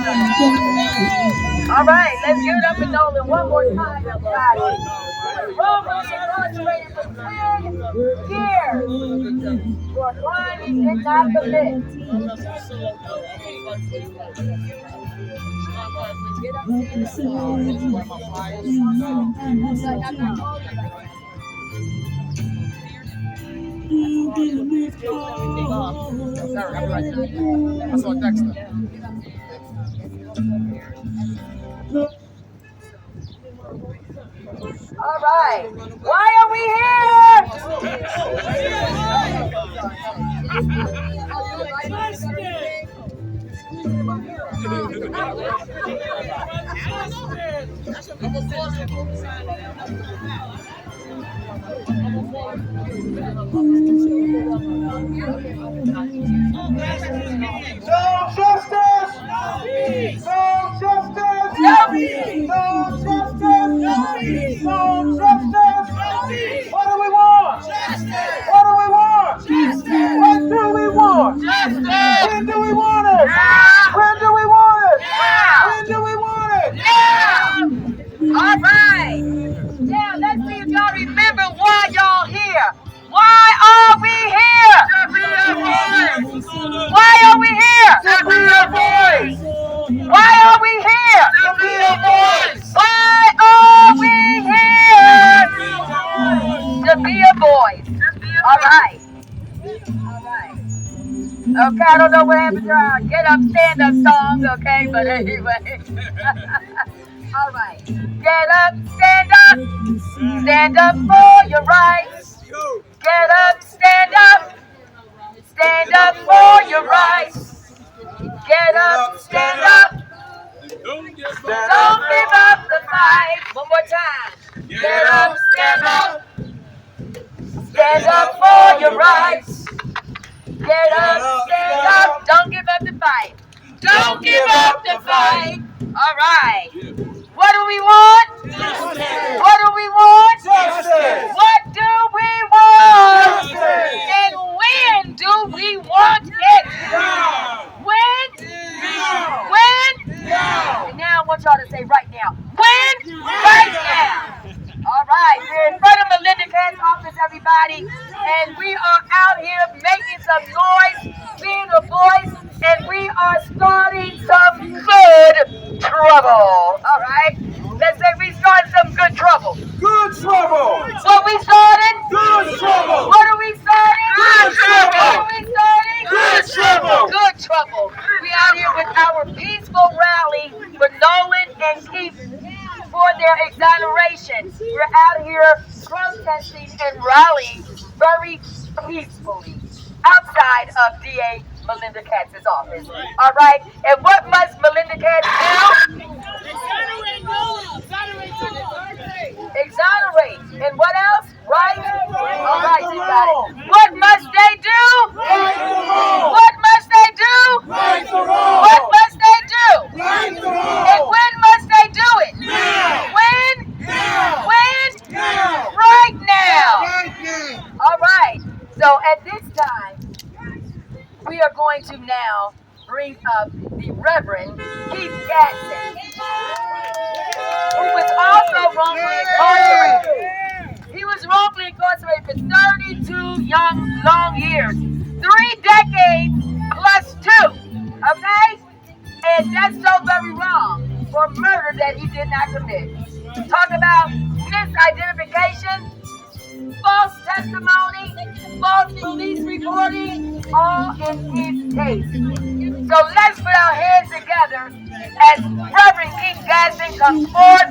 All right, let's give it up for Nolan one more time, everybody. Roman incarcerated for 10 years for a crime he did not commit. I saw Dexter. All right. Why are we here? No justice! No justice! No. No justice! No justice! What do we want? Justice! What do we want? Justice! What do we want? Justice! When do we want it? Now. When do we want it? Now. When do we want it? Now. All right. Now let's see if y'all remember why y'all here. Why are we here? To be a voice! Why are we here? To be a voice! Why are we here? To be a voice! Why are we here? To be a voice. All right. All right. Okay, I don't know what happened to our get up, stand up song, okay, but anyway. All right. Get up, stand up for your rights. Get up, stand up for your rights. Get up, stand up. Don't give up the fight. One more time. Get up, stand up for your rights. Get up, stand up. Don't give up the fight. Don't give up the fight. All right. What do we want? Justice! What do we want? Justice! What do we want? Justice! And when do we want it? Now! When? Now! When? Now! And now I want y'all to say right now. When? Right now. All right, we're in front of NationalAction's office, everybody, and we are out here making some noise, being a voice, and we are starting some good trouble. All right, let's say we started some good trouble. Good trouble! What we started? Good trouble! What are we starting? Good trouble! What are we starting? Good trouble! Good trouble. We out here with our peaceful rally with Nolan and Keith for their exoneration. We're out here protesting and rallying very peacefully outside of DA NationalAction's office. All right, and what must NationalAction do? Exonerate. And what else? Right? All right, you got it. What must they do? Right the wrong! What must they do? Right the wrong! What must they do? Right the And wrong! when must they do it? Now! When? Now! When? Now! Right now. Right now! All right. So at this time, we are going to now bring up the Reverend Keith Gadson, who was also wrongfully incarcerated. He was wrongfully incarcerated for 32 long years, 3 decades plus 2. Okay? And that's so very wrong for murder that he did not commit. Talk about misidentification, false testimony, false police reporting, all in his case. So let's put our hands together as Reverend Keith Gadson comes forth.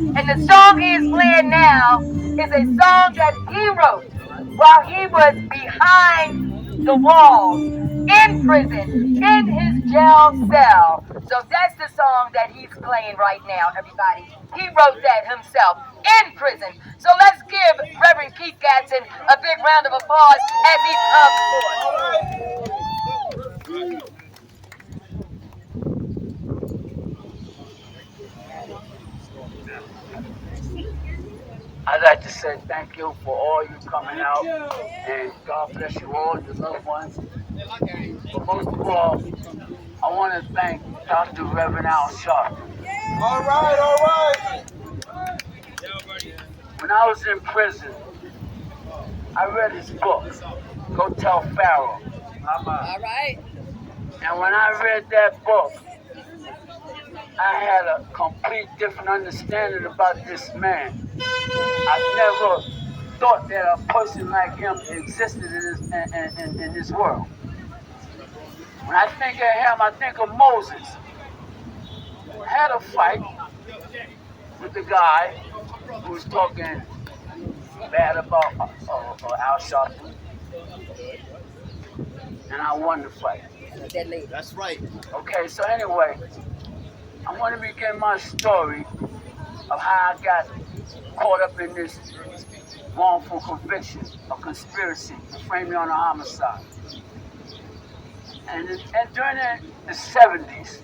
And the song he is playing now is a song that he wrote while he was behind the walls, in prison, in his jail cell. So that's the song that he's playing right now, everybody. He wrote that himself in prison. So let's give Reverend Keith Gadson a big round of applause as he comes forth. I'd like to say thank you for all you coming out, and God bless you all, your loved ones. But most of all, I want to thank Dr. Reverend Al Sharpton. All right, all right. When I was in prison, I read his book, Go Tell Farrell. All right. And when I read that book, I had a complete different understanding about this man. I never thought that a person like him existed in this world. When I think of him, I think of Moses. Had a fight with the guy who was talking bad about Al Sharpton, and I won the fight. That's right. Okay, so anyway, I want to begin my story of how I got caught up in this wrongful conviction of conspiracy to frame me on a homicide. And during the 70s,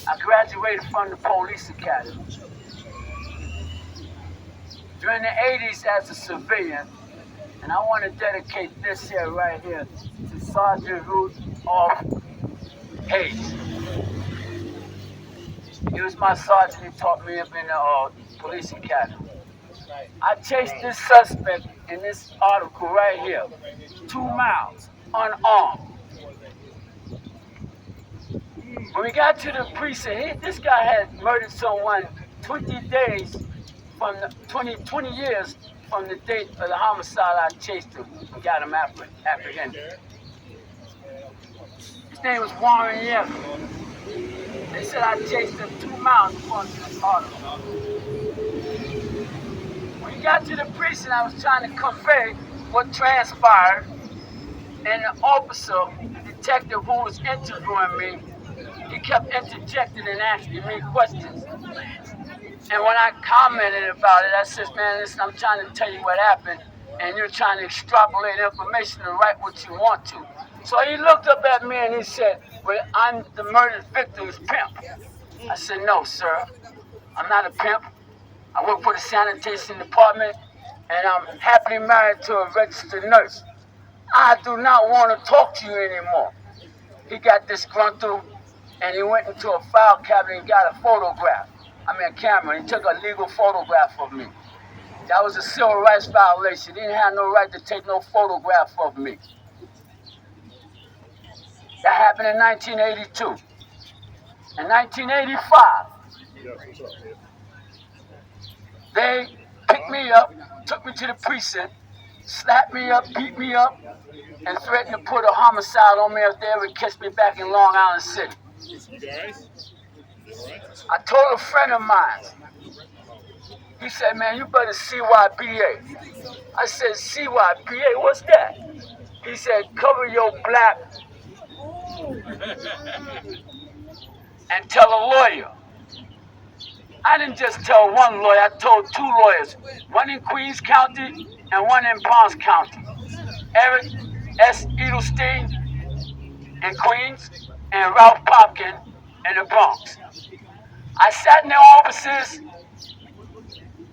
I graduated from the police academy. During the 80s as a civilian, and I want to dedicate this here right here to Sergeant Rudolph Hayes. He was my sergeant. He taught me up in the police academy. I chased this suspect in this article right here, 2 miles, unarmed. When we got to the precinct, this guy had murdered someone 20 days from the 20 years from the date of the homicide. I chased him and got him apprehended. His name was Warren Yeager. They said I chased him 2 miles according to this article. When we got to the precinct, I was trying to convey what transpired, and the officer, the detective who was interviewing me, he kept interjecting and asking me questions. And when I commented about it, I said, man, listen, I'm trying to tell you what happened, and you're trying to extrapolate information and write what you want to. So he looked up at me and he said, well, I'm the murdered victim's pimp. I said, no, sir, I'm not a pimp. I work for the sanitation department, and I'm happily married to a registered nurse. I do not want to talk to you anymore. He got disgruntled, and he went into a file cabinet and got a photograph. A camera. He took a legal photograph of me. That was a civil rights violation. He didn't have no right to take no photograph of me. That happened in 1982. In 1985, they picked me up, took me to the precinct, slapped me up, beat me up, and threatened to put a homicide on me if they ever catch me back in Long Island City. I told a friend of mine, he said, man, you better CYBA. I said, CYBA, what's that? He said, cover your black and tell a lawyer. I didn't just tell one lawyer, I told 2 lawyers, one in Queens County and one in Bronx County. Eric S. Edelstein in Queens and Ralph Popkin in the Bronx. I sat in their offices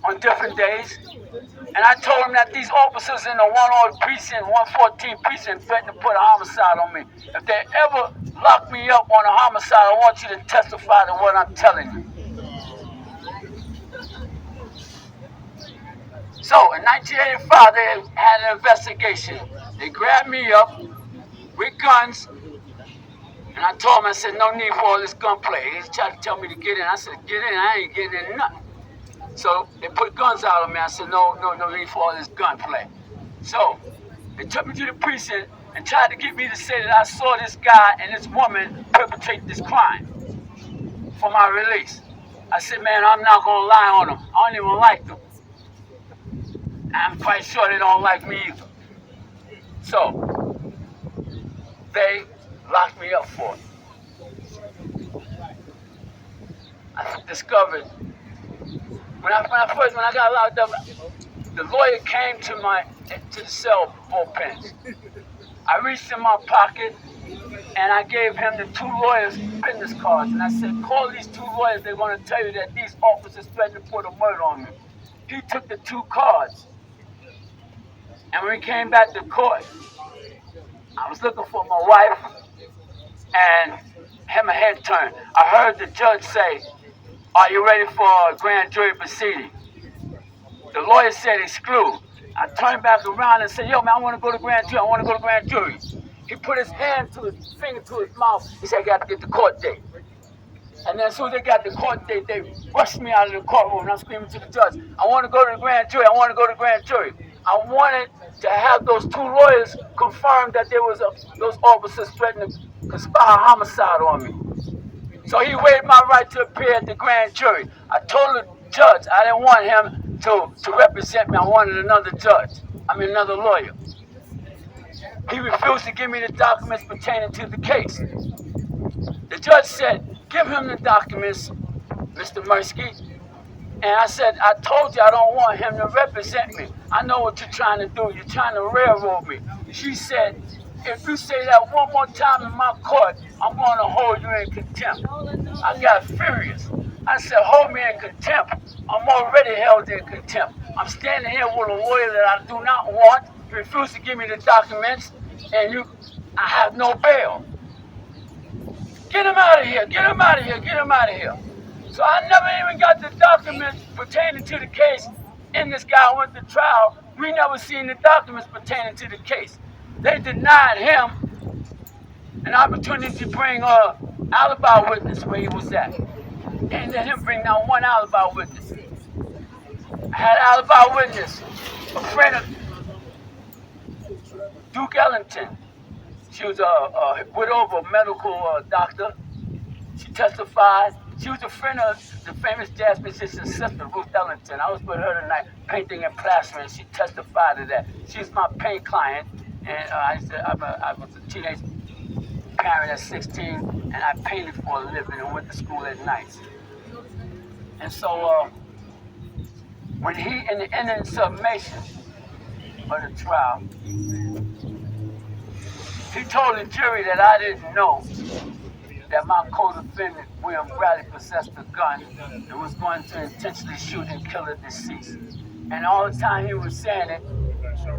on different days, and I told them that these officers in the 1 precinct, 114 precinct, threatened to put a homicide on me. If they ever lock me up on a homicide, I want you to testify to what I'm telling you. So in 1985, they had an investigation. They grabbed me up with guns, and I told them, I said, no need for all this gunplay. He tried to tell me to get in. I said, get in, I ain't getting in nothing. So they put guns out on me. I said, no need for all this gunplay. So they took me to the precinct and tried to get me to say that I saw this guy and this woman perpetrate this crime for my release. I said, man, I'm not going to lie on them. I don't even like them. I'm quite sure they don't like me either. So they locked me up for it. I discovered when I got locked up, the lawyer came to the cell bullpen. I reached in my pocket and I gave him the 2 lawyers' business cards, and I said, call these 2 lawyers. They're going to tell you that these officers threatened to put a murder on me. He took the 2 cards, and when we came back to court, I was looking for my wife, and had my head turned. I heard the judge say, "Are you ready for a grand jury proceeding?" The lawyer said, "Exclude." I turned back around and said, "Yo, man, I want to go to grand jury. I want to go to grand jury." He put his hand to his finger to his mouth. He said, "I got to get the court date." And then as soon as they got the court date, they rushed me out of the courtroom. And I'm screaming to the judge, "I want to go to the grand jury. I want to go to grand jury." I wanted to have those two lawyers confirm that there was those officers threatening to conspire homicide on me. So he waived my right to appear at the grand jury. I told the judge I didn't want him to represent me. I wanted another another lawyer. He refused to give me the documents pertaining to the case. The judge said, "Give him the documents, Mr. Mursky." And I said, "I told you I don't want him to represent me. I know what you're trying to do. You're trying to railroad me." She said, "If you say that one more time in my court, I'm going to hold you in contempt." I got furious. I said, "Hold me in contempt. I'm already held in contempt. I'm standing here with a lawyer that I do not want. You refuse to give me the documents, and I have no bail. Get him out of here, get him out of here, get him out of here." So I never even got the documents pertaining to the case. And this guy went to trial. We never seen the documents pertaining to the case. They denied him an opportunity to bring a alibi witness where he was at. And let him bring down one alibi witness. I had an alibi witness, a friend of Duke Ellington. She was a widow of a medical doctor. She testified. She was a friend of the famous jazz musician's sister, Ruth Ellington. I was with her tonight, painting and plastering. She testified to that. She's my paint client, and I was a teenage parent at 16, and I painted for a living and went to school at night. And so, when he, in the ending summation of the trial, he told the jury that I didn't know that my co-defendant, William Bradley, possessed a gun and was going to intentionally shoot and kill the deceased. And all the time he was saying it,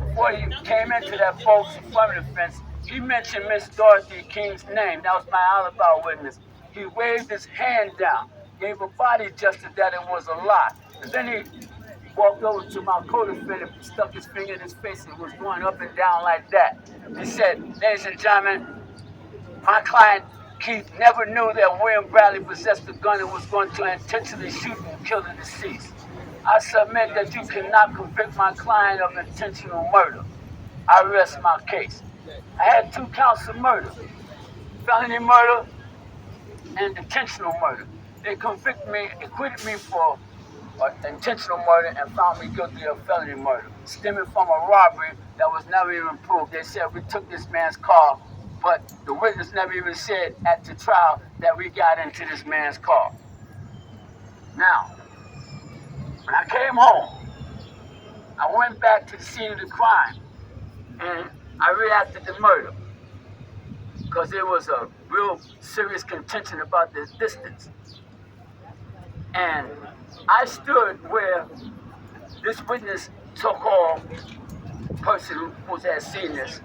before he came into that bogus affirmative defense, he mentioned Miss Dorothy King's name. That was my alibi witness. He waved his hand down, gave a body gesture that it was a lie. And then he walked over to my co-defendant, stuck his finger in his face and was going up and down like that. He said, "Ladies and gentlemen, my client Keith never knew that William Bradley possessed a gun and was going to intentionally shoot and kill the deceased. I submit that you cannot convict my client of intentional murder. I rest my case." I had 2 counts of murder, felony murder and intentional murder. They acquitted me for intentional murder and found me guilty of felony murder, stemming from a robbery that was never even proved. They said we took this man's car, but the witness never even said at the trial that we got into this man's car. Now, when I came home, I went back to the scene of the crime and I reacted to murder because there was a real serious contention about the distance. And I stood where this witness so-called person who had seen this,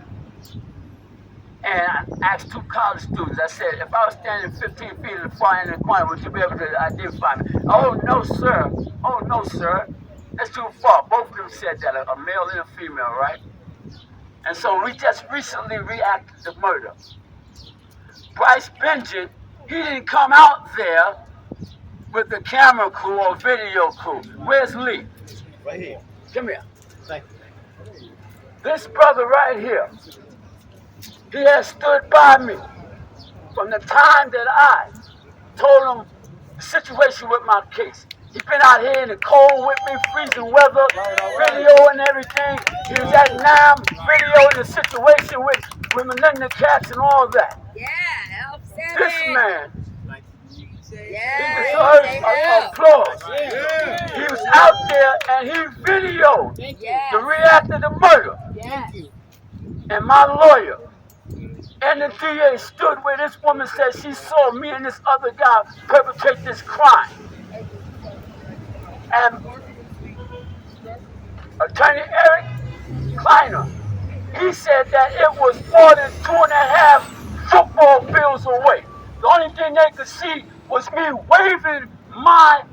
and I asked 2 college students, I said, "If I was standing 15 feet at the far end of the corner, would you be able to identify me?" "Oh, no, sir. Oh, no, sir. That's too far." Both of them said that, a male and a female, right? And so we just recently reacted to murder. Bryce Benjen, he didn't come out there with the camera crew or video crew. Where's Lee? Right here. Come here. Thank you. This brother right here, he has stood by me from the time that I told him the situation with my case. He's been out here in the cold with me, freezing weather, video and everything. He was at NAM, video in the situation with NationalAction and all that. Yeah, help Sammy. This man, Yeah, he deserves applause. Yeah. He was out there and he videoed yeah. the reactor to murder. Yeah. And my lawyer and the DA stood where this woman said she saw me and this other guy perpetrate this crime. And Attorney Eric Kleiner, he said that it was more than 2.5 football fields away. The only thing they could see was me waving my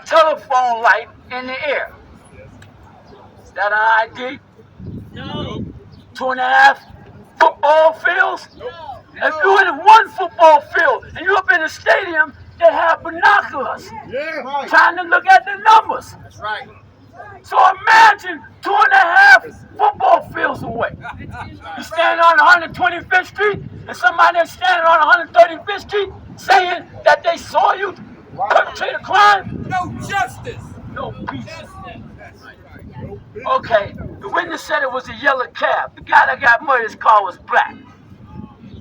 telephone light in the air. Is that an ID? No. 2.5 football fields? No. If you're in one football field and you're up in the stadium, they have binoculars Yeah. trying to look at the numbers. That's right. So imagine 2.5 football fields away. You stand on 125th Street and somebody that's standing on 135th Street saying that they saw you perpetrate a crime? No justice. No peace. Okay, the witness said it was a yellow cab. The guy that got murdered, his car was black.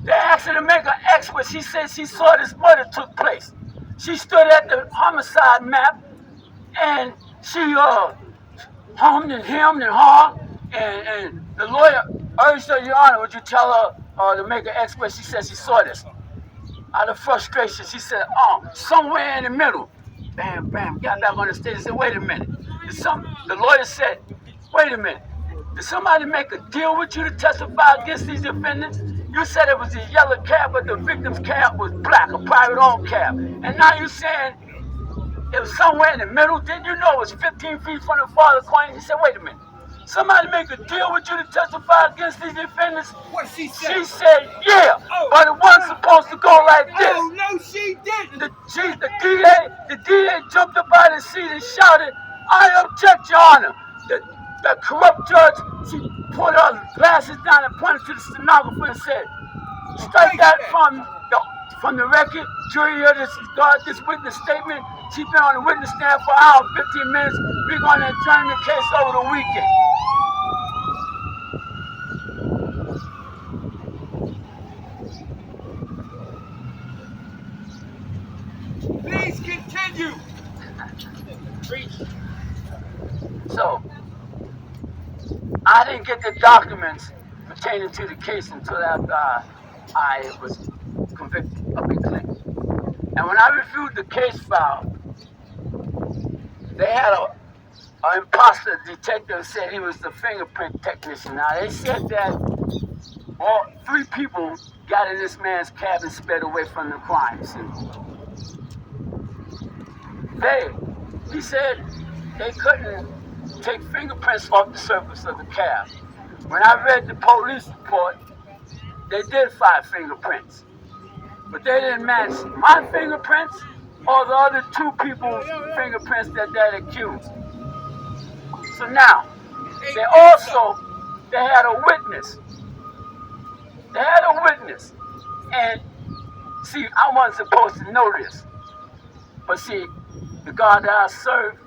They asked her to make an expert. She said she saw this murder took place. She stood at the homicide map and she hummed and hemmed and hawed, and the lawyer urged her, Your Honor, would you tell her to make an expert? She said she saw this. Out of frustration, she said, somewhere in the middle. Bam, bam, got back on the stage and said, wait a minute. The lawyer said, wait a minute. Did somebody make a deal with you to testify against these defendants? You said it was a yellow cab, but the victim's cab was black, a private-owned cab. And now you're saying it was somewhere in the middle? Didn't you know it was 15 feet from the father's coin? He said, wait a minute. Somebody make a deal with you to testify against these defendants? What she said? She said, yeah, but it wasn't supposed to go like this. Oh, no, she didn't. The DA jumped up out of his seat and shouted, I object, Your Honor. The corrupt judge, she put her glasses down and pointed to the stenographer and said, strike that from the record. Jury here disregard this witness statement. She's been on the witness stand for an hour and 15 minutes. We're going to adjourn the case over the weekend. Please continue. So, I didn't get the documents pertaining to the case until after I was convicted of the claim. And when I reviewed the case file, they had an imposter detective who said he was the fingerprint technician. Now, they said that all 3 people got in this man's cab and sped away from the crime scene. He said they couldn't take fingerprints off the surface of the cab. When I read the police report, they did find fingerprints, but they didn't match my fingerprints or the other 2 people's fingerprints that they accused. So now, they had a witness. And see, I wasn't supposed to know this, but see, the God that I served,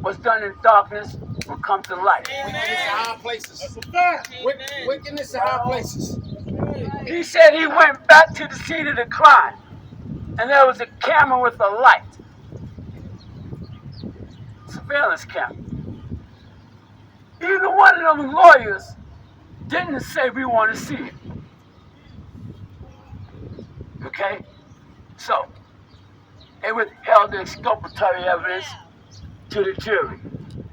what's done in darkness will come to light. Wickedness in high places. That's a fact. Wickedness in high places. He said he went back to the scene of the crime, and there was a camera with a light. Surveillance camera. Either one of them lawyers didn't say we want to see it. Okay? So, they withheld the exculpatory evidence to the jury.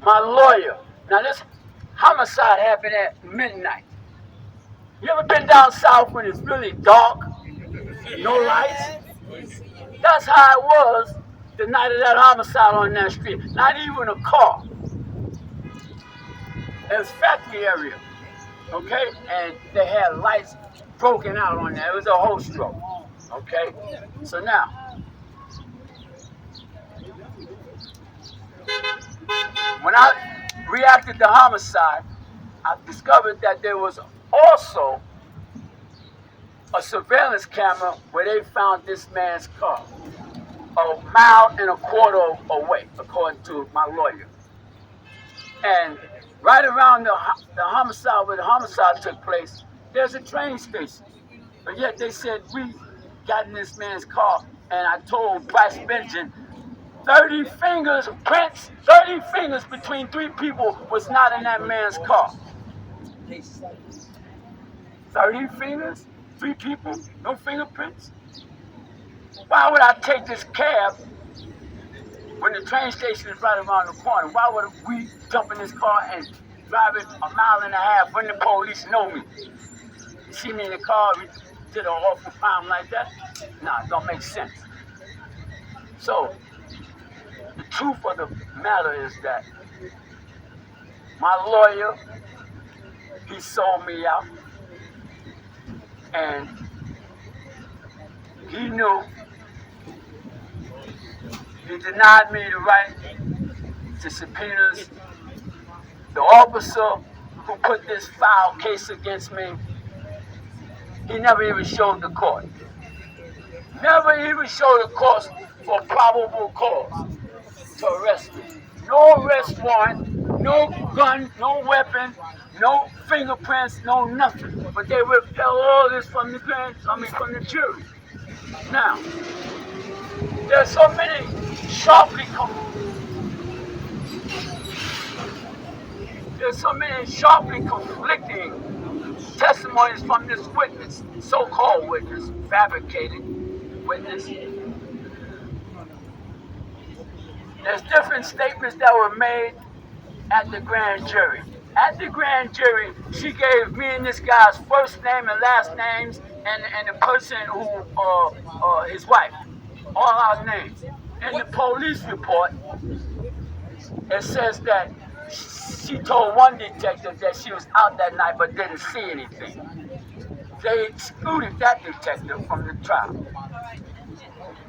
My lawyer. Now this homicide happened at midnight. You ever been down south when it's really dark? No lights? That's how it was the night of that homicide on that street. Not even a car. It was factory area. Okay? And they had lights broken out on there. It was a whole stroke. Okay? So now, when I reacted to homicide, I discovered that there was also a surveillance camera where they found this man's car, 1.25 miles away, according to my lawyer. And right around the homicide, where the homicide took place, there's a train station. But yet they said we got in this man's car, and I told Bryce Benjamin 30 fingers between 3 people was not in that man's car. 30 fingers, 3 people, no fingerprints? Why would I take this cab when the train station is right around the corner? Why would we jump in this car and drive it 1.5 miles when the police know me? You see me in the car, we did an awful crime like that? Nah, it don't make sense. So, the truth of the matter is that my lawyer, he sold me out, and he knew. He denied me the right to subpoenas. The officer who put this foul case against me, he never even showed the court. Never even showed the court for probable cause to arrest me. No arrest warrant, no gun, no weapon, no fingerprints, no nothing. But they withheld all this from the from the jury. Now, there's so many sharply conflicting testimonies from this witness, so-called witness, fabricated witness. There's different statements that were made at the grand jury. At the grand jury, she gave me and this guy's first name and last names, and the person who, his wife, all our names. In the police report, it says that she told one detective that she was out that night but didn't see anything. They excluded that detective from the trial.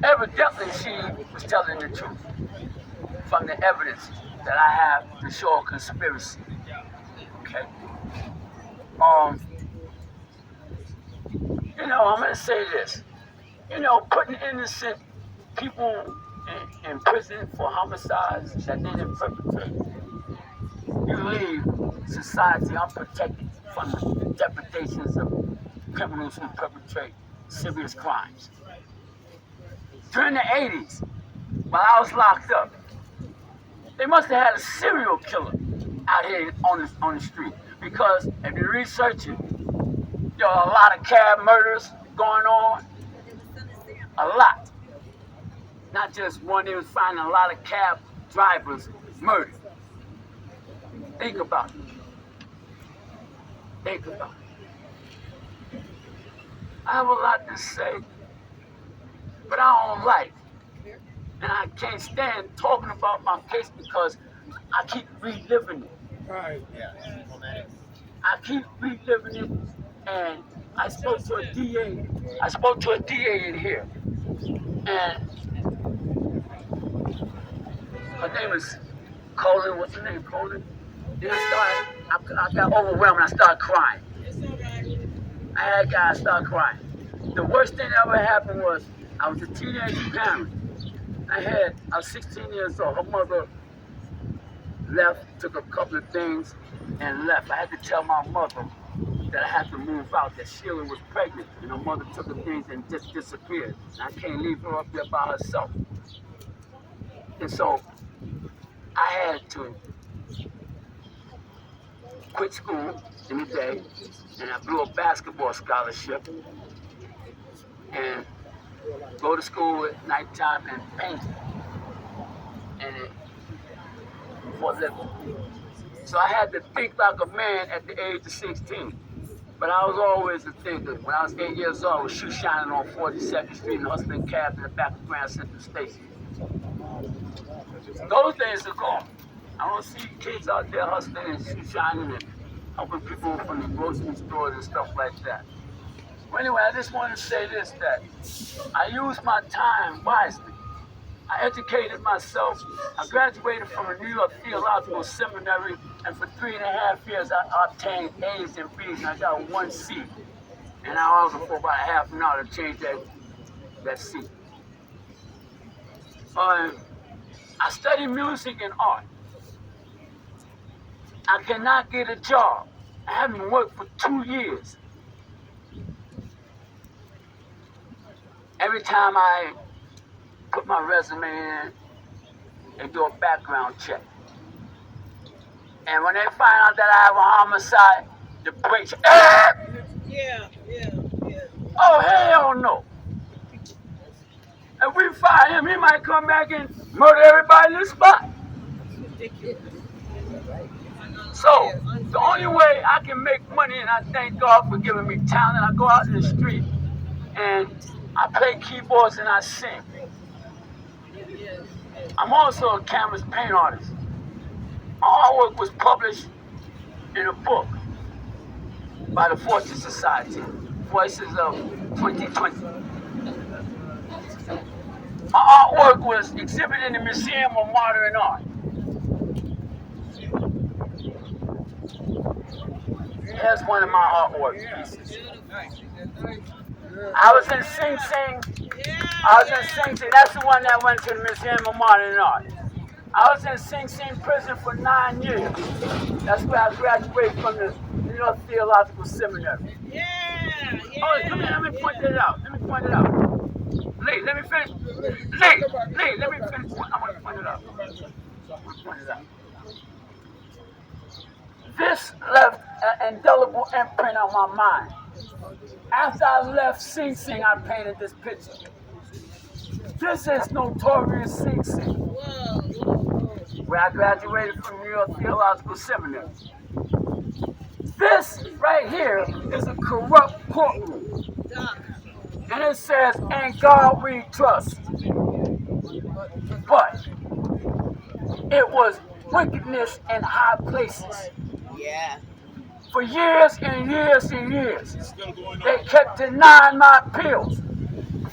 Evidently, she was telling the truth from the evidence that I have to show a conspiracy. Okay. I'm going to say this. Putting innocent people in prison for homicides that they didn't perpetrate, you leave society unprotected from the depredations of criminals who perpetrate serious crimes. During the 80s, while I was locked up, they must have had a serial killer out here on the street, because if you research it, there are a lot of cab murders going on. A lot. Not just one, they was finding a lot of cab drivers murdered. Think about it. Think about it. I have a lot to say, but I don't like it. And I can't stand talking about my case because I keep reliving it. Right. I keep reliving it, and I spoke to a DA. I spoke to a DA in here, and her name is Colin. What's her name? Colin. Then I got overwhelmed and I started crying. I had guys start crying. The worst thing that ever happened was I was a teenage parent. I was 16 years old. Her mother left, took a couple of things, and left. I had to tell my mother that I had to move out, that Sheila was pregnant, and her mother took the things and just disappeared. And I can't leave her up there by herself. And so I had to quit school in the day, and I blew a basketball scholarship and go to school at nighttime and paint for a living. So I had to think like a man at the age of 16. But I was always a thinker. When I was 8 years old, I was shoe shining on 42nd Street and hustling cabs in the back of Grand Central Station. Those days are gone. I don't see kids out there hustling and shoe shining and helping people from the grocery stores and stuff like that. Well, anyway, I just want to say this, that I used my time wisely. I educated myself. I graduated from a New York Theological Seminary, and for 3.5 years I obtained A's and B's, and I got 1 C. And I was for about half an hour to change that C. I studied music and art. I cannot get a job. I haven't worked for 2 years. Every time I put my resume in, they do a background check. And when they find out that I have a homicide, the brakes, Yeah. oh, hell no. If we fire him, he might come back and murder everybody in the spot. So, the only way I can make money, and I thank God for giving me talent, I go out in the street and I play keyboards and I sing. I'm also a canvas paint artist. My artwork was published in a book by the Fortune Society, Voices of 2020. My artwork was exhibited in the Museum of Modern Art. Here's one of my artwork pieces. I was in Sing Sing. That's the one that went to the Museum of Modern Art. I was in Sing Sing prison for 9 years. That's where I graduated from the New York Theological Seminary. Oh, come here, let me point it out. Lee, let me finish. Lee, let me finish. I want to point it out. This left an indelible imprint on my mind. After I left Sing Sing, I painted this picture. This is Notorious Sing Sing, where I graduated from New York Theological Seminary. This right here is a corrupt courtroom. And it says, "In God we trust." But it was wickedness in high places. For years and years and years, they kept denying my appeals.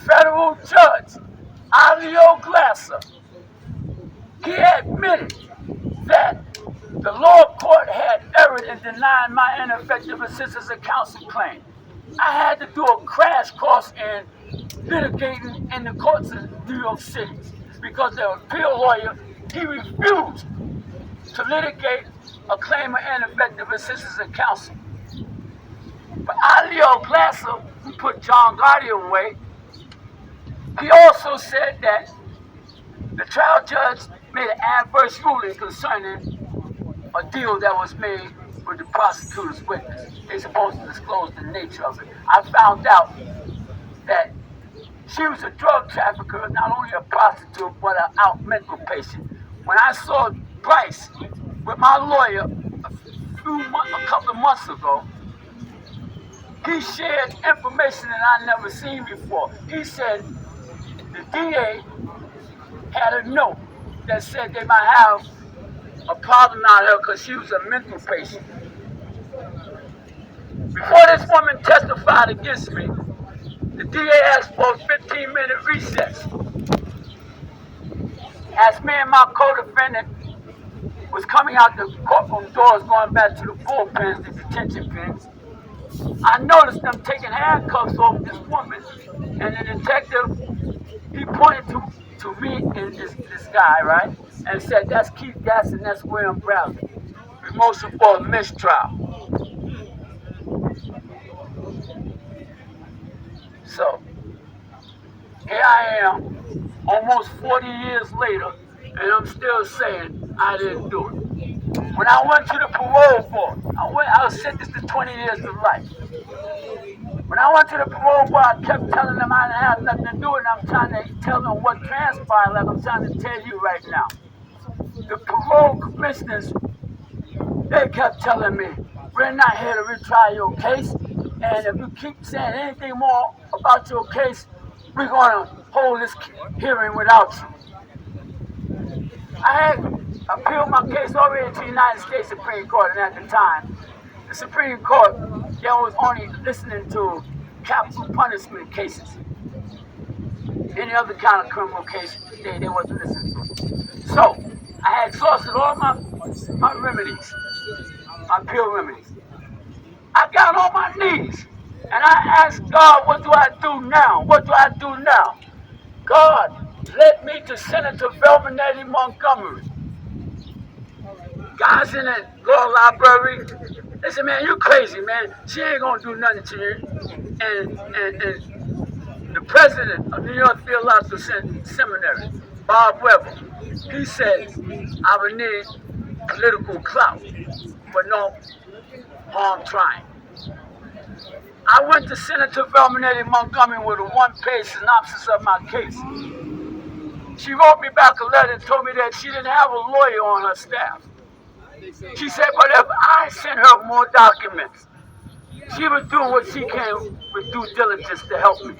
Federal judge, Alio Glasser, he admitted that the lower court had erred in denying my ineffective assistance of counsel claim. I had to do a crash course in litigating in the courts of New York City because the appeal lawyer, he refused to litigate a claim of ineffective assistance of counsel. But Alio Glasser, who put John Gotti away, he also said that the trial judge made an adverse ruling concerning a deal that was made with the prosecutor's witness. They're supposed to disclose the nature of it. I found out that she was a drug trafficker, not only a prostitute, but an out mental patient. When I saw Bryce with my lawyer a couple of months ago, he shared information that I never seen before. He said the DA had a note that said they might have a problem out here because she was a mental patient. Before this woman testified against me, the DA asked for a 15-minute recess. As me and my co-defendant was coming out the courtroom doors going back to the bullpens, the detention pens, I noticed them taking handcuffs off this woman, and the detective, he pointed to me and this guy, right, and said, "That's Keith Gadson, that's William Bradley. Motion for a mistrial." So, here I am, almost 40 years later, and I'm still saying I didn't do it. When I went to the parole board, I was sentenced to 20 years to life. When I went to the parole board, I kept telling them I didn't have nothing to do with it, and I'm trying to tell them what transpired, like I'm trying to tell you right now. The parole commissioners, they kept telling me, "We're not here to retry your case, and if you keep saying anything more about your case, we're going to hold this hearing without you." I had appealed my case already to the United States Supreme Court, and at the time, the Supreme Court, they was only listening to capital punishment cases. Any other kind of criminal case, they wasn't listening to. So, I had exhausted all my remedies, my appeal remedies. I got on my knees, and I asked God, what do I do now? What do I do now? God led me to Senator Velma Montgomery. Guys in the law library, they said, "Man, you crazy, man. She ain't gonna do nothing to you." And the president of New York Theological Seminary, Bob Weber, he said, "I would need political clout, but no harm trying." I went to Senator Velma Montgomery with a one-page synopsis of my case. She wrote me back a letter and told me that she didn't have a lawyer on her staff. She said, but if I sent her more documents, she would do what she can with due diligence to help me.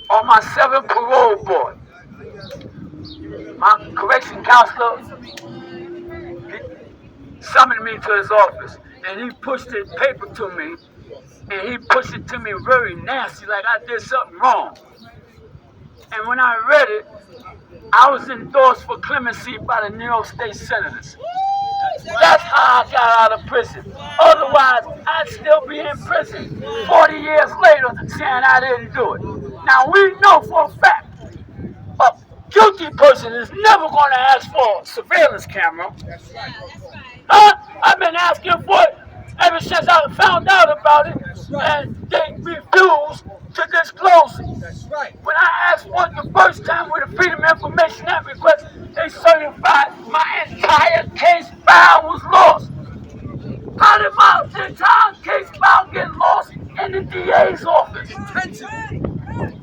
On my 7th parole board, my correction counselor summoned me to his office, and he pushed his paper to me, and he pushed it to me very nasty, like I did something wrong. And when I read it, I was endorsed for clemency by the New York State Senators. That's how I got out of prison. Otherwise, I'd still be in prison 40 years later saying I didn't do it. Now, we know for a fact a guilty person is never going to ask for a surveillance camera. I've been asking for it ever since I found out about it, and they refused to disclose it. When I asked for it the first time with the Freedom of Information Act request, they certified my entire case file was lost. How did my entire case file get lost in the DA's office?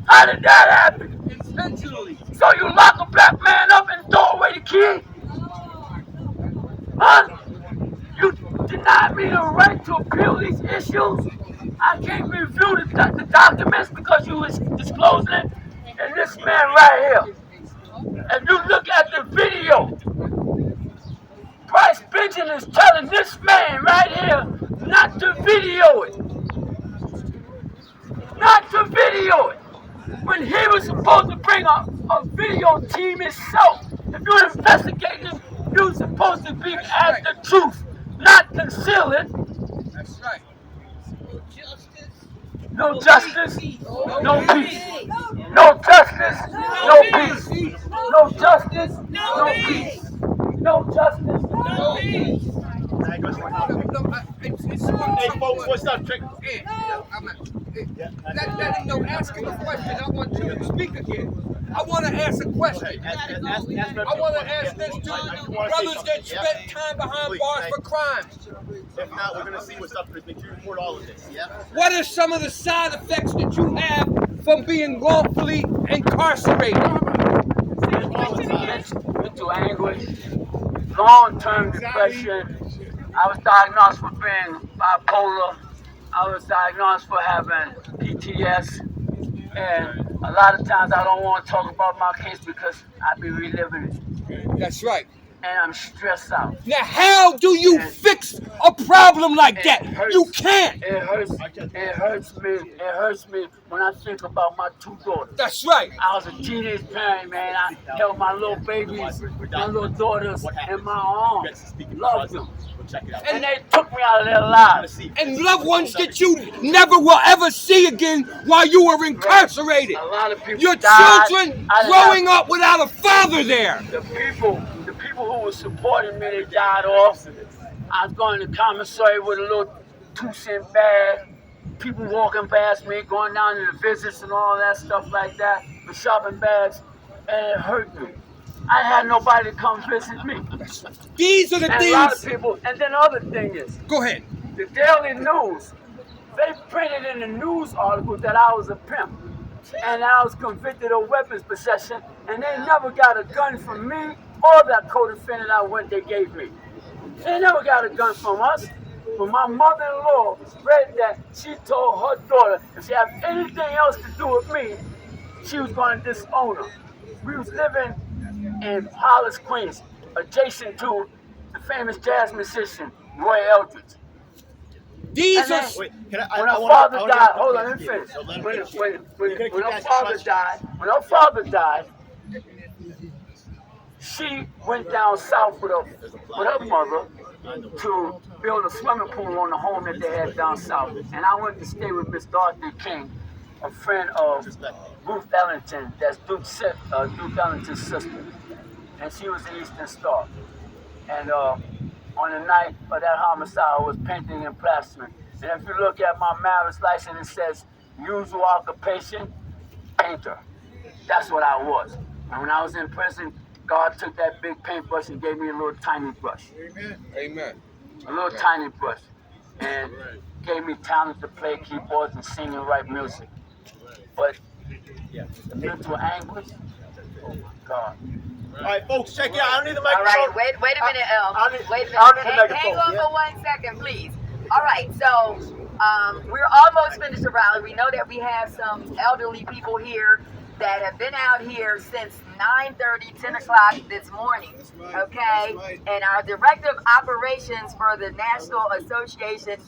How did that happen? Intentionally. So you lock a black man up and throw away the key? Huh? You denied me the right to appeal these issues? I can't review the documents because you was disclosing it. And this man right here, if you look at the video, Bryce Benjamin is telling this man right here not to video it. Not to video it. When he was supposed to bring a video team himself. If you're investigating, you're supposed to be at the truth, not conceal it. That's right. No justice, no peace. No justice, no peace. No justice, no peace. No justice, no peace. Hey, folks, what's up, Trick? That ain't no asking a question. I want you to speak again. I want to ask a question. I want to ask this to brothers that spent time behind bars for crimes. If not, we're going to see what's up, Chris. Make sure you report all of this, yeah? What are some of the side effects that you have from being wrongfully incarcerated? Mental anguish, long-term depression. I was diagnosed with being bipolar. I was diagnosed for having PTS. And a lot of times I don't want to talk about my case because I be reliving it. That's right. And I'm stressed out. Now, how do you fix a problem like that? You can't. It hurts me. It hurts me when I think about my 2 daughters. That's right. I was a teenage parent, man. I held my little babies, my little daughters in my arms. Loved them. And they took me out of their lives. And loved ones that you never will ever see again while you were incarcerated. A lot of people Your died. children growing up without a father there. The people who were supporting me, they died off. I was going to commissary with a little 2-cent bag. People walking past me, going down to the visits and all that stuff like that, with shopping bags, and it hurt me. I had nobody to come visit me. These are the and things. A lot of people, and then the other thing is, go ahead. The Daily News, they printed in the news article that I was a pimp. And I was convicted of weapons possession, and they never got a gun from me or that co-defendant they gave me. They never got a gun from us. But my mother-in-law read that she told her daughter if she had anything else to do with me, she was going to disown her. We was living in Hollis, Queens, adjacent to the famous jazz musician Roy Eldridge. These are. Wait, when her father died, hold on, let me finish. When her father died, she went down south with her mother to build a swimming pool on the home that they had down south. And I went to stay with Miss Dorothy King, a friend of Ruth Ellington, that's Duke Ellington's sister. And she was the Eastern Star. And on the night of that homicide, I was painting and plastering. And if you look at my marriage license, it says usual occupation, painter. That's what I was. And when I was in prison, God took that big paintbrush and gave me a little tiny brush. Amen. Amen. A little tiny brush. And gave me talent to play keyboards and sing and write music. But the mental anguish, oh my God. All right, folks, check it out. I don't need the microphone. All right, wait a minute, I don't need wait a the minute. Hang on megaphone, for 1 second, please. All right, so We're almost finished the rally. We know that we have some elderly people here that have been out here since 9:30, 10 o'clock this morning, okay? And our director of operations for the National Association,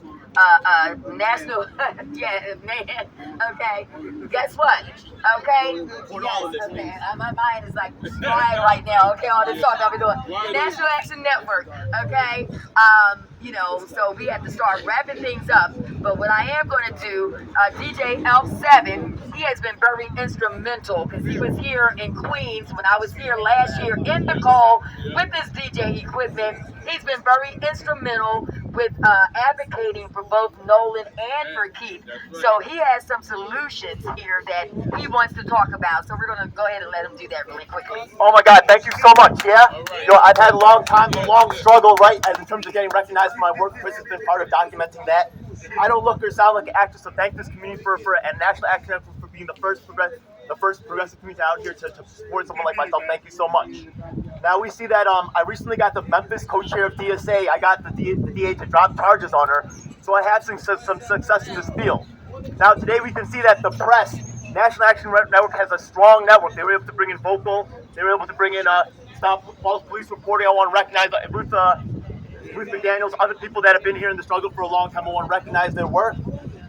National, yeah, man, okay? Guess what? Okay? Yes, okay. My mind is like fried right now, okay? All this talk I've been doing. The NationalAction Network, okay? You know, so we have to start wrapping things up. But what I am going to do, DJ L7, he has been very instrumental because he was here in Queens when I was here last year in the cold with his DJ equipment. He's been very instrumental with advocating for both Nolan and for Keith. So he has some solutions here that he wants to talk about. So we're going to go ahead and let him do that really quickly. Oh my God, thank you so much, yeah? You know, I've had a long struggle, right, in terms of getting recognized for my work. Chris has been part of documenting that. I don't look or sound like an actor, so thank this community and National Action for being the first progressive community out here to support someone like myself. Thank you so much. Now we see that I recently got the Memphis co-chair of DSA. I got the DA to drop charges on her, so I have some success in this field. Now today we can see that the press, National Action Network has a strong network. They were able to bring in Vocal. They were able to bring in Stop False Police Reporting. I want to recognize Ruth McDaniels, other people that have been here in the struggle for a long time. I want to recognize their work.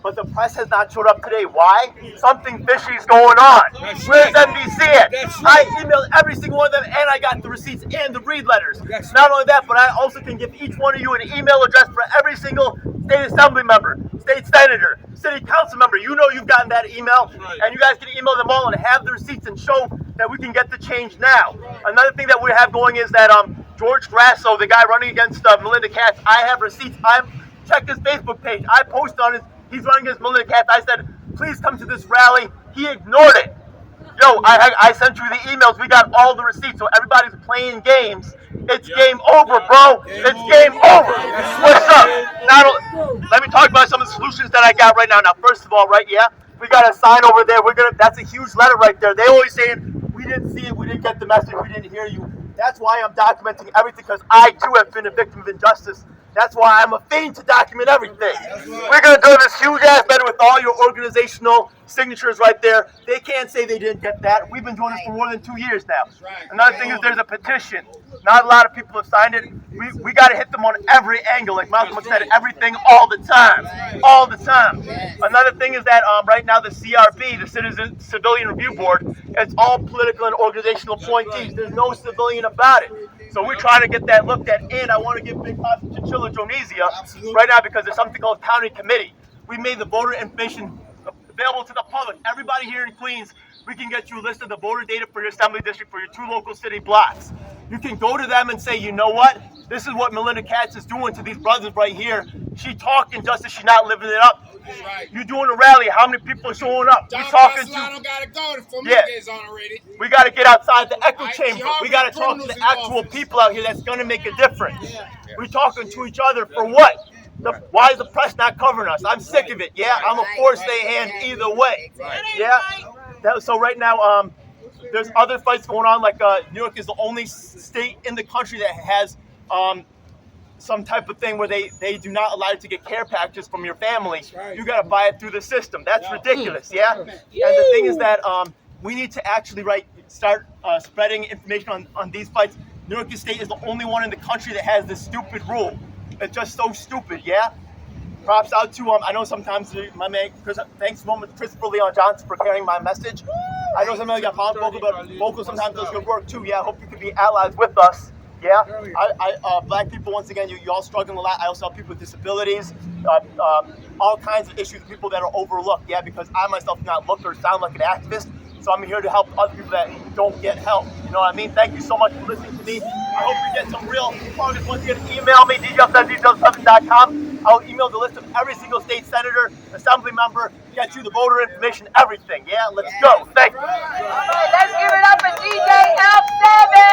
But the press has not showed up today. Why? Something fishy is going on. Where's NBC at? I emailed every single one of them, and I got the receipts and the read letters. Not only that, but I also can give each one of you an email address for every single state assembly member, state senator, city council member. You know you've gotten that email, and you guys can email them all and have the receipts and show that we can get the change now. Another thing that we have going is that George Grasso, the guy running against NationalAction, I have receipts. Check his Facebook page. I posted on his. He's running against NationalAction. I said, please come to this rally. He ignored it. Yo, I sent you the emails. We got all the receipts. So everybody's playing games. It's game over, bro. It's game over. What's up? Now, let me talk about some of the solutions that I got right now. Now, first of all, right, yeah, we got a sign over there. That's a huge letter right there. They always saying, we didn't see it. We didn't get the message. We didn't hear you. That's why I'm documenting everything, because I, too, have been a victim of injustice. That's why I'm a fiend to document everything. We're going to do this huge-ass banner with all your organizational signatures right there. They can't say they didn't get that. We've been doing this for more than 2 years now. Another thing is there's a petition. Not a lot of people have signed it. We got to hit them on every angle. Like Malcolm said, everything all the time. All the time. Another thing is that right now the CRB, the Civilian Review Board, it's all political and organizational appointees. There's no civilian about it. So we're trying to get that looked at, and I want to give big props to Chinchilla Jonesia right now because there's something called County Committee. We made the voter information available to the public. Everybody here in Queens, we can get you a list of the voter data for your assembly district for your 2 local city blocks. You can go to them and say, you know what? This is what NationalAction is doing to these brothers right here. She talking justice, she's not living it up. You're doing a rally. How many people are showing up? We talking We got to get outside the echo chamber. We got to talk to the actual people out here that's going to make a difference. We're talking to each other for what? Why is the press not covering us? I'm sick of it. Yeah, I'm a force they hand either way. Yeah. So right now, there's other fights going on. Like New York is the only state in the country that has some type of thing where they do not allow you to get care packages from your family. You got to buy it through the system. That's ridiculous, yeah? And the thing is that we need to actually start spreading information on these fights. New York State is the only one in the country that has this stupid rule. It's just so stupid, yeah? Props out to I know sometimes my man, thanks to Christopher Leon Johnson for carrying my message. I know sometimes I got Vocal, but Vocal sometimes does good work too, yeah? I hope you can be allies with us. Yeah, black people, once again, you all struggling a lot. I also have people with disabilities, all kinds of issues, people that are overlooked, yeah, because I myself do not look or sound like an activist, so I'm here to help other people that don't get help, you know what I mean? Thank you so much for listening to me. I hope you get some real progress. Once again, email me, dj7.com. I'll email the list of every single state senator, assembly member, get you the voter information, everything, yeah? Let's go. Thank you. All right, let's give it up for DJ L7.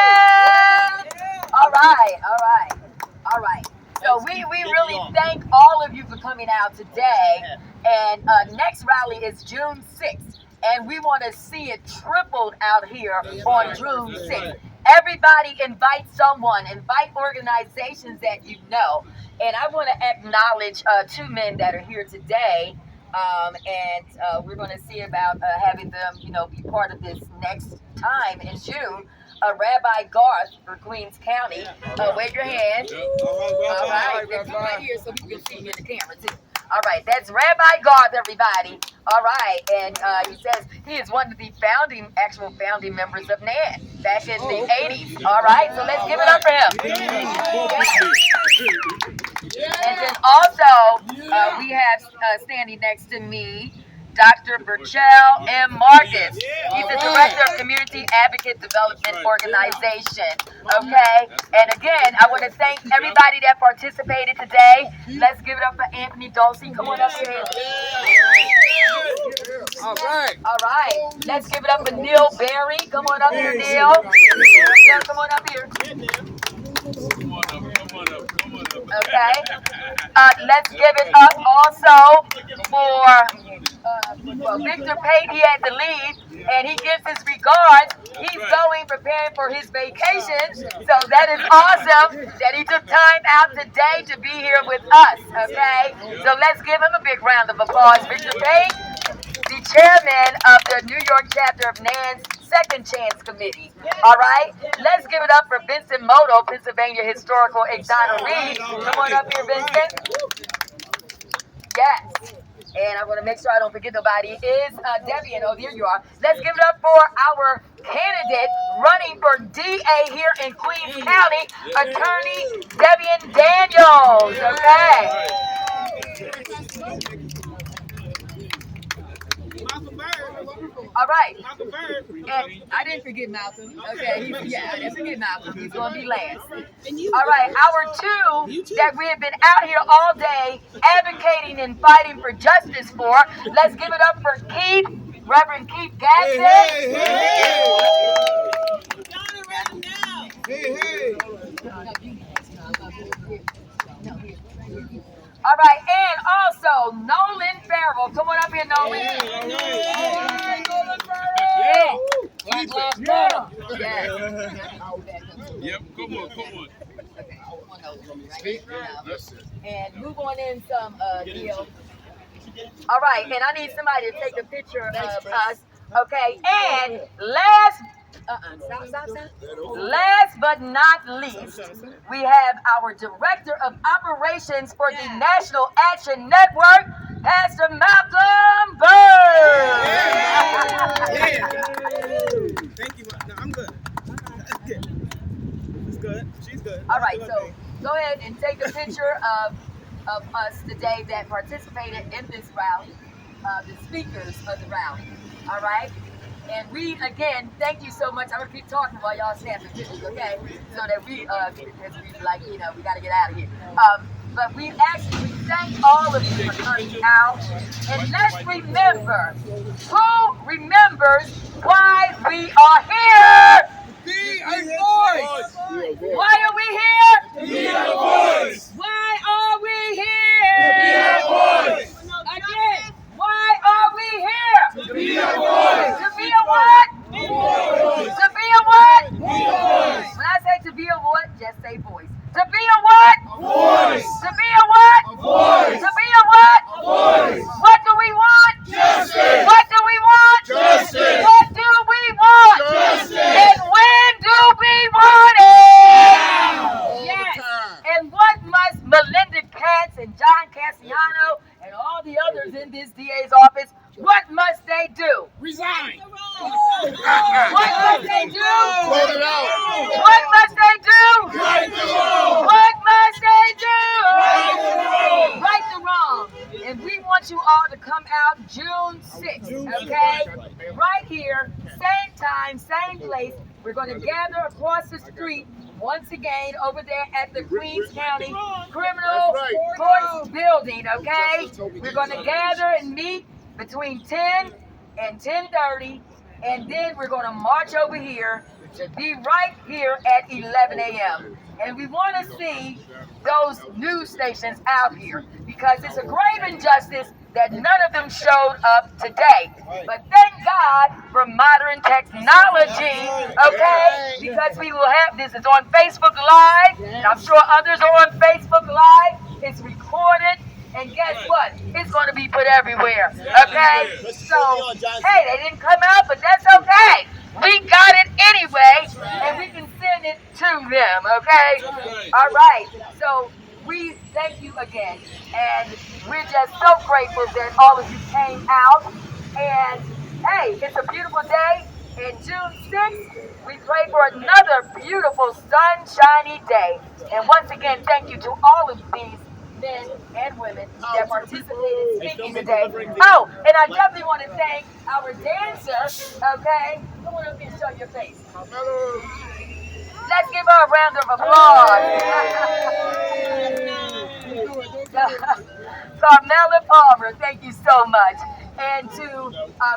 All right. So we really thank all of you for coming out today. And next rally is June 6th. And we want to see it tripled out here on June 6th. Everybody invite someone, invite organizations that you know. And I want to acknowledge two men that are here today. And we're going to see about having them, be part of this next time in June. Rabbi Garth for Queens County. Wave your hand. All right. Come right here so we can see you in the camera too. All right, that's Rabbi Garth, everybody. All right, and he says he is one of the actual founding members of NAN back in the 80s. All right, so let's give it up for him. And then also, we have standing next to me, Dr. Burchell M. Marcus. He's the Director of Community Advocate Development Organization. Okay? And again, I want to thank everybody that participated today. Let's give it up for Anthony Dulcie. Come on up here, Anthony. All right. All right. Let's give it up for Neil Berry. Come on up here, Neil. Neil, come on up here. Okay. Let's give it up also for Victor Pate. He had to leave, and he gives his regards. He's going, preparing for his vacation. So that is awesome that he took time out today to be here with us. Okay. So let's give him a big round of applause. Victor Pate, the chairman of the New York chapter of NAN's Second Chance Committee. All right, let's give it up for Vincent Moto, Pennsylvania Historical Exoneration. Come on up here, Vincent. Yes. And I want to make sure I don't forget nobody. Is Debian. Oh, there you are. Let's give it up for our candidate running for DA here in Queens County, Attorney Debian Daniels. Okay. All right. And I didn't forget Malcolm. Okay. I didn't forget Malcolm. He's going to be last. All right. Our two that we have been out here all day advocating and fighting for justice for. Let's give it up for Keith, Reverend Keith Gadson. All right, and also Nolan Farrell. Come on up here, Nolan. Nolan Farrell. Yep, come on. Okay, and move on in some deal. All right, and I need somebody to take a picture of us. Okay, and last but not least, we have our Director of Operations for the National Action Network, Pastor Malcolm Bird. Thank you. No, I'm good. It's good. She's good. All right, so go ahead and take a picture of us today that participated in this rally, the speakers of the rally. All right? And we, again, thank you so much. I'm going to keep talking while y'all snap the pictures, okay? So that we got to get out of here. But we actually thank all of you for coming out. And let's remember, who remembers why we are here? Be a voice. Why are we here? Be a voice. Why are we here? Be a voice. Again, why are we here? To be a voice. To be a what? Be a voice. To be a what? Be a voice. When I say to be a what, just say voice. To be a what? A voice. To be a what? A voice. To be a what? A voice. What do we want? Justice. What do we want? Justice. What do we want? Justice. And when do we want it? Now. Yes. And what must Melinda Katz and John Cassiano and all the others in this DA's office, what must they do? Resign. What must they do? Vote it out. What must they do? Right the wrong. What must they do? Right the wrong. Right the wrong. And we want you all to come out June 6th, okay? Right here, same time, same place. We're going to gather across the street once again over there at the Queens County Criminal Courts Building, okay? We're going to gather and meet between 10 and 10:30, and then we're going to march over here to be right here at 11 a.m. And we want to see those news stations out here because it's a grave injustice that none of them showed up today. But thank God for modern technology, okay? Because we will have, this is on Facebook Live, and I'm sure others are on Facebook Live. It's recorded, and guess what? It's going to be put everywhere, okay? So, hey, they didn't come out, but that's okay. We got it anyway, and we can send it to them, okay? All right, so we thank you again, and we're just so grateful that all of you came out. And hey, it's a beautiful day. And June 6th, we pray for another beautiful sunshiny day. And once again, thank you to all of these men and women that participated in speaking today. Oh, and I definitely want to thank our dancer, okay? Come on up here and show your face. Let's give her a round of applause. Carmela Palmer, thank you so much. And to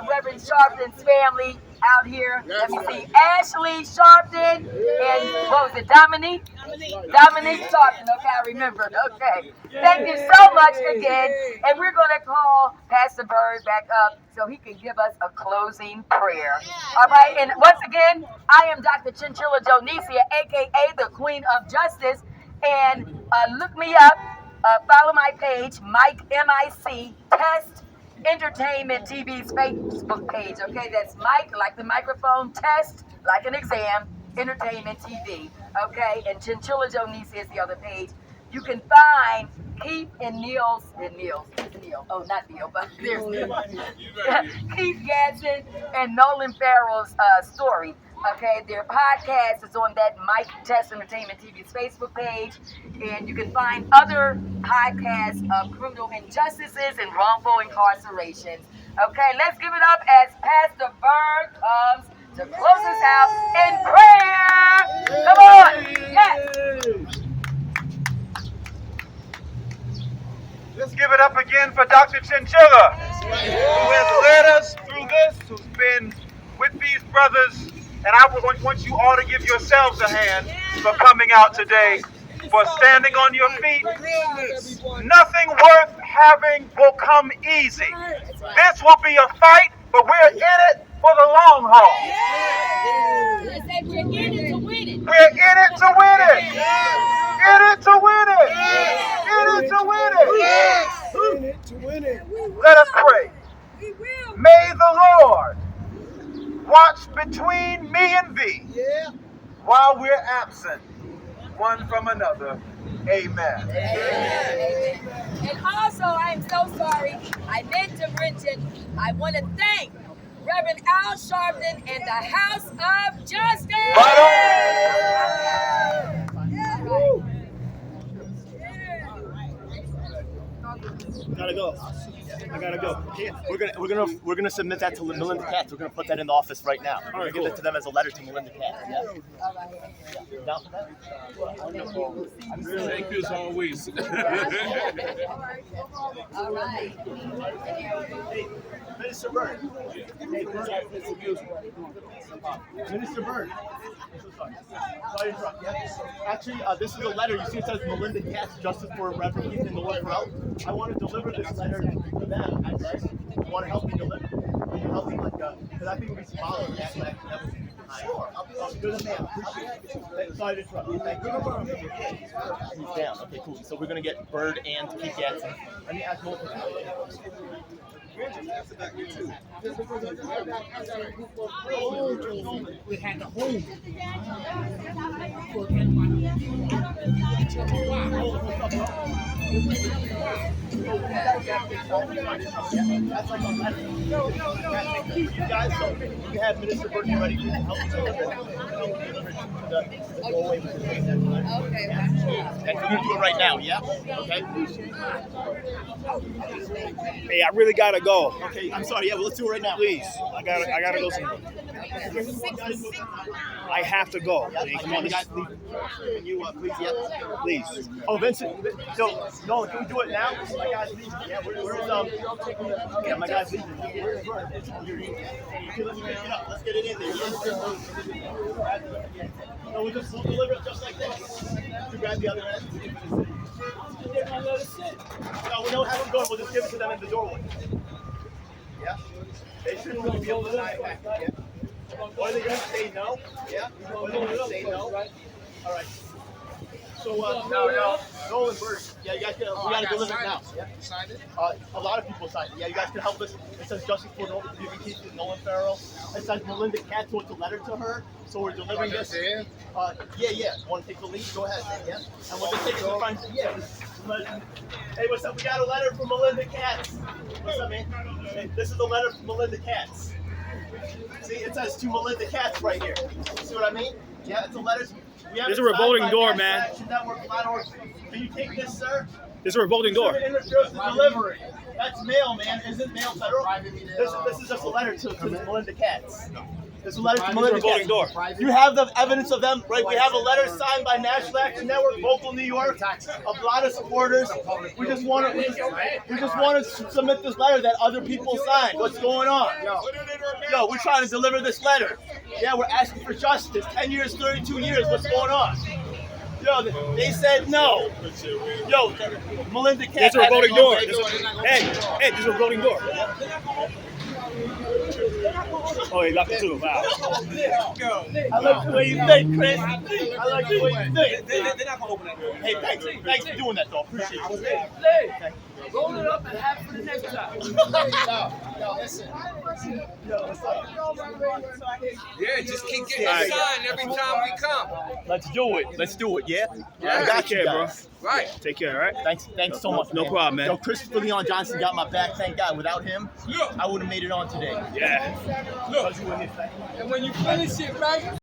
Reverend Sharpton's family out here. Let me see. Ashley Sharpton and what was it, Dominique? Dominique Sharpton. Okay, I remembered. Okay. Thank you so much again. And we're going to call Pastor Bird back up so he can give us a closing prayer. All right. And once again, I am Dr. Chinchilla Jonicia, a.k.a. the Queen of Justice. And look me up. Follow my page, Mike, M-I-C, Test Entertainment TV's Facebook page, okay? That's Mike, like the microphone, Test, like an exam, Entertainment TV, okay? And Chinchilla Jonicia is the other page. You can find Keith and Neil, oh, not Neil, but there's Neil. Keith Gadson and Nolan Farrell's story. Okay, their podcast is on that Mike Test Entertainment TV's Facebook page, and you can find other podcasts of criminal injustices and wrongful incarcerations. Okay, let's give it up as Pastor Bird comes to close us out in prayer. Come on, yes. Let's give it up again for Dr. Chinchilla, who has led us through this, who's been with these brothers. And I want you all to give yourselves a hand for coming out today, for standing on your feet. Nothing worth having will come easy. This will be a fight, but we're in it for the long haul. We're in it to win it. We're in it to win it. In it to win it. In it to win it. Let us pray. May the Lord watch between me and thee while we're absent one from another. Amen. Amen. And also, I'm so sorry, I meant to mention, I want to thank Reverend Al Sharpton and the House of Justice. Gotta go. I gotta go. We're gonna submit that to NationalAction. We're gonna put that in the office right now. We're gonna give it to them as a letter to NationalAction. Yeah. Down for that? Thank you as always. All right. Minister Bird. Minister Bird. Sorry to interrupt. Actually, this is a letter. You see it says NationalAction, Justice for Reverend Keith and Nolan Farrell. I want to deliver this letter to them. I want to help me deliver. Can you help me, because I think it would be symbolic. Sure. Good man. Sorry to interrupt. Thank you. He's down. Okay, cool. So we're going to get Bird and Keith Gadson. Let me ask multiple. We had the home. That's like a letter. You guys, so you have Minister Bird ready to help deliver the doorway with the face. Okay. And we're going to do it right now, yeah? Okay? Hey, I really gotta go. Okay, I'm sorry, yeah, well, let's do it right now. Please, I gotta go somewhere. I have to go. Yeah, come on, guys, please. Can you, please, yeah? Please. Oh, Vincent, so, Nolan, can we do it now? My guy's leaving. Yeah, where's yeah, my guy's leaving. Where's Bird? Okay, let's pick it up. Let's get it in there. No, we'll deliver it just like this. You grab the other end. No, we don't have them going. We'll just give it to them in the doorway. Yeah? They shouldn't really be able to deny it back. Yeah? Are they going to say no? Yeah? Are they going to say no? All right. So, Nolan Bird. Yeah, you guys we got to deliver it now. Yeah. Signed it? A lot of people signed it. Yeah, you guys can help us. It says Justice for Nolan Farrell. It says NationalAction wrote a letter to her, so we're delivering this. Yeah. Want to take the lead? Go ahead. Yeah. And we'll just take it to front. Yeah. Hey, what's up? We got a letter from NationalAction. What's up, man? Hey, this is a letter from NationalAction. See, it says to NationalAction right here. See what I mean? Yeah, it's a letter. There's a revolving door, man. Can you take this, sir? There's a revolving door. Interferes with delivery. That's mail, man. Isn't mail federal? This is just a letter to NationalAction. This is a letter to NationalAction. You have the evidence of them, right? We have a letter signed by National Action Network, local New York, a lot of supporters. We just want to submit this letter that other people signed. What's going on? Yo, we're trying to deliver this letter. Yeah, we're asking for justice. 10 years, 32 years. What's going on? Yo, they said no. Yo, NationalAction. There's a revolving door. Hey, there's a revolving door. Oh, he locked it too. Wow. I like the way you think, Chris. I like the way you think. They're not going to open that door. Hey, thanks for doing that, though. Appreciate it. Roll it up and have it for the next time. No, listen. Yeah, just keep getting signed every time we come. Let's do it, yeah? Yeah, I got you, bro. guys. Right. Take care, all right? Thanks so much, No problem, man. Yo, Christopher Leon Johnson got my back, thank God. Without him, Look. I would have made it on today. Yeah. Look. And when you finish it, right?